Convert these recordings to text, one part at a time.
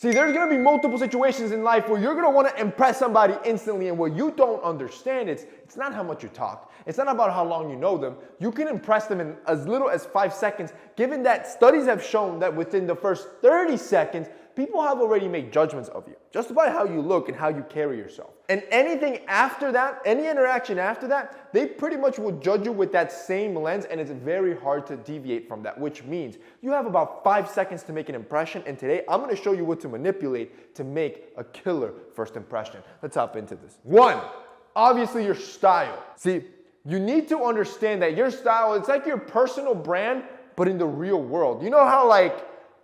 See, there's going to be multiple situations in life where you're going to want to impress somebody instantly, and what you don't understand is it's not how much you talk. It's not about how long you know them. You can impress them in as little as 5 seconds, given that studies have shown that within the first 30 seconds, people have already made judgments of you, just by how you look and how you carry yourself. And anything after that, any interaction after that, they pretty much will judge you with that same lens, and it's very hard to deviate from that, which means you have about 5 seconds to make an impression, and today I'm going to show you what to manipulate to make a killer first impression. Let's hop into this. 1, obviously your style. See, you need to understand that your style, it's like your personal brand, but in the real world. You know how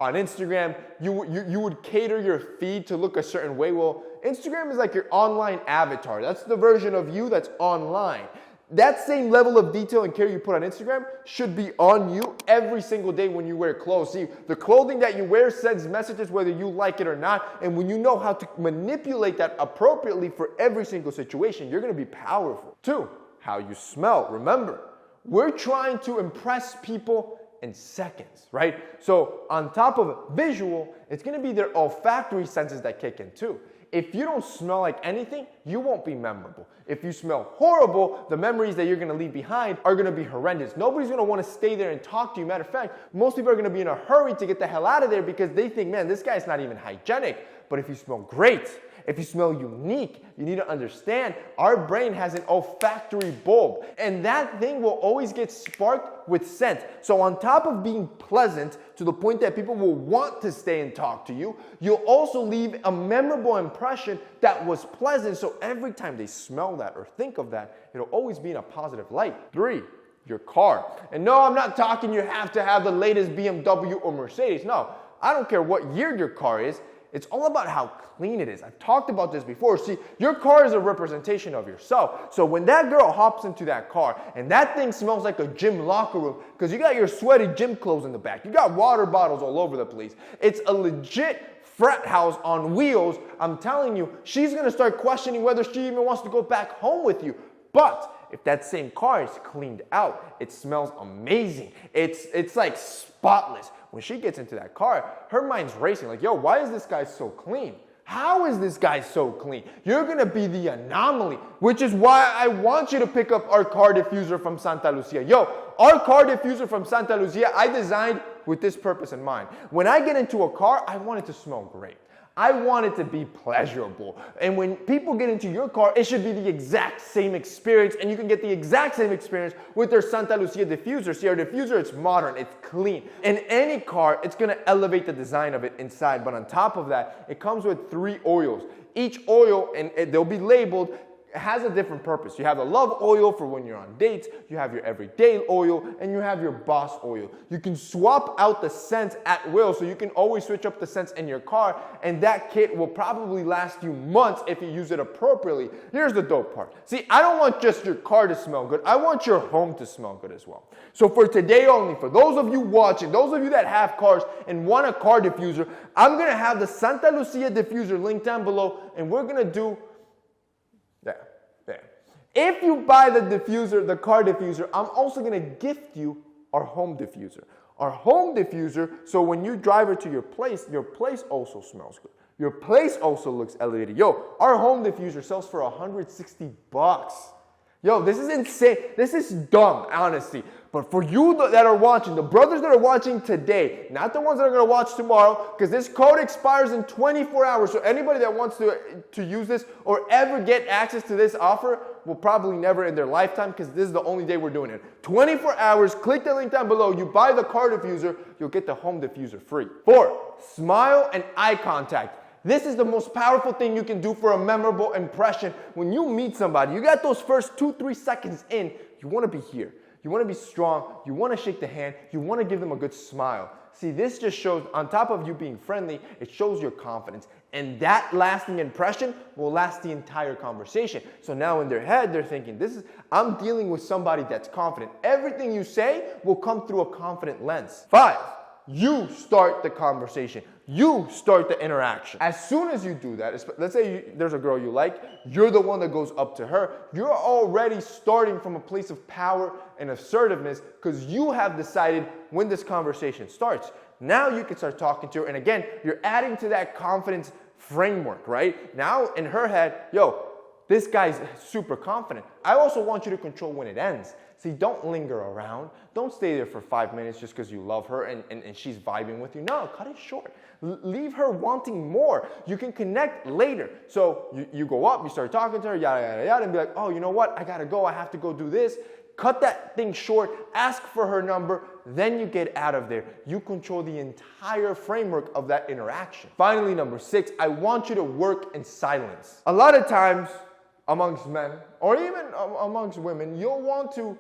on Instagram, you would cater your feed to look a certain way? Well, Instagram is like your online avatar. That's the version of you that's online. That same level of detail and care you put on Instagram should be on you every single day when you wear clothes. See, the clothing that you wear sends messages whether you like it or not, and when you know how to manipulate that appropriately for every single situation, you're going to be powerful. 2, how you smell. Remember, we're trying to impress people in seconds, right? So on top of visual, it's going to be their olfactory senses that kick in too. If you don't smell like anything, you won't be memorable. If you smell horrible, the memories that you're going to leave behind are going to be horrendous. Nobody's going to want to stay there and talk to you. Matter of fact, most people are going to be in a hurry to get the hell out of there because they think, man, this guy's not even hygienic. But if you smell great, if you smell unique, you need to understand our brain has an olfactory bulb, and that thing will always get sparked with scent. So on top of being pleasant to the point that people will want to stay and talk to you, you'll also leave a memorable impression that was pleasant. So every time they smell that or think of that, it'll always be in a positive light. 3, your car. And no, I'm not talking you have to have the latest BMW or Mercedes. No, I don't care what year your car is. It's all about how clean it is. I've talked about this before. See, your car is a representation of yourself. So when that girl hops into that car and that thing smells like a gym locker room because you got your sweaty gym clothes in the back, you got water bottles all over the place, it's a legit frat house on wheels. I'm telling you, she's going to start questioning whether she even wants to go back home with you. But if that same car is cleaned out, it smells amazing. It's like spotless. When she gets into that car, her mind's racing like, yo, why is this guy so clean? How is this guy so clean? You're going to be the anomaly, which is why I want you to pick up our car diffuser from Santa Lucia. Yo, our car diffuser from Santa Lucia, I designed with this purpose in mind. When I get into a car, I want it to smell great. I want it to be pleasurable. And when people get into your car, it should be the exact same experience, and you can get the exact same experience with their Santa Lucia diffuser. See, our diffuser, it's modern, it's clean. In any car, it's gonna elevate the design of it inside, but on top of that, it comes with 3 oils. Each oil, and they'll be labeled, has a different purpose. You have the love oil for when you're on dates, you have your everyday oil, and you have your boss oil. You can swap out the scents at will, so you can always switch up the scents in your car, and that kit will probably last you months if you use it appropriately. Here's the dope part. See, I don't want just your car to smell good, I want your home to smell good as well. So for today only, for those of you watching, those of you that have cars and want a car diffuser, I'm gonna have the Santa Lucia diffuser linked down below, and we're gonna do if you buy the diffuser, the car diffuser, I'm also going to gift you our home diffuser. Our home diffuser, so when you drive it to your place also smells good. Your place also looks elevated. Yo, our home diffuser sells for $160. Yo, this is insane. This is dumb, honestly. But for you that are watching, the brothers that are watching today, not the ones that are going to watch tomorrow, because this code expires in 24 hours. So anybody that wants to use this or ever get access to this offer will probably never in their lifetime, because this is the only day we're doing it. 24 hours, click the link down below. You buy the car diffuser, you'll get the home diffuser free. 4, smile and eye contact. This is the most powerful thing you can do for a memorable impression. When you meet somebody, you got those first 2-3 seconds in, you want to be here. You want to be strong, you want to shake the hand, you want to give them a good smile. See, this just shows, on top of you being friendly, it shows your confidence. And that lasting impression will last the entire conversation. So now in their head, they're thinking, I'm dealing with somebody that's confident. Everything you say will come through a confident lens. 5, you start the conversation. You start the interaction. As soon as you do that, let's say there's a girl you like, you're the one that goes up to her, you're already starting from a place of power and assertiveness because you have decided when this conversation starts. Now you can start talking to her. And again, you're adding to that confidence framework, right? Now in her head, yo, this guy's super confident. I also want you to control when it ends. See, don't linger around. Don't stay there for 5 minutes just because you love her and she's vibing with you. No, cut it short. Leave her wanting more. You can connect later. So you go up, you start talking to her, yada, yada, yada, and be like, oh, you know what? I gotta go. I have to go do this. Cut that thing short. Ask for her number. Then you get out of there. You control the entire framework of that interaction. Finally, number 6, I want you to work in silence. A lot of times, amongst men, or even amongst women, you'll want to,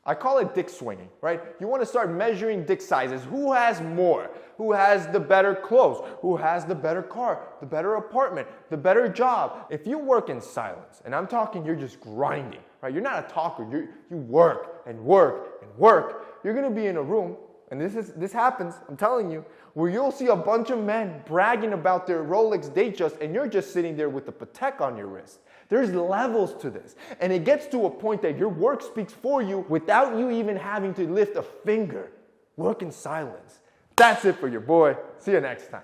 I call it dick swinging, right? You want to start measuring dick sizes. Who has more? Who has the better clothes? Who has the better car, the better apartment, the better job? If you work in silence, and I'm talking you're just grinding, right? You're not a talker. You work and work and work. You're going to be in a room, and this happens, I'm telling you, where you'll see a bunch of men bragging about their Rolex Datejust, and you're just sitting there with the Patek on your wrist. There's levels to this. And it gets to a point that your work speaks for you without you even having to lift a finger. Work in silence. That's it for your boy. See you next time.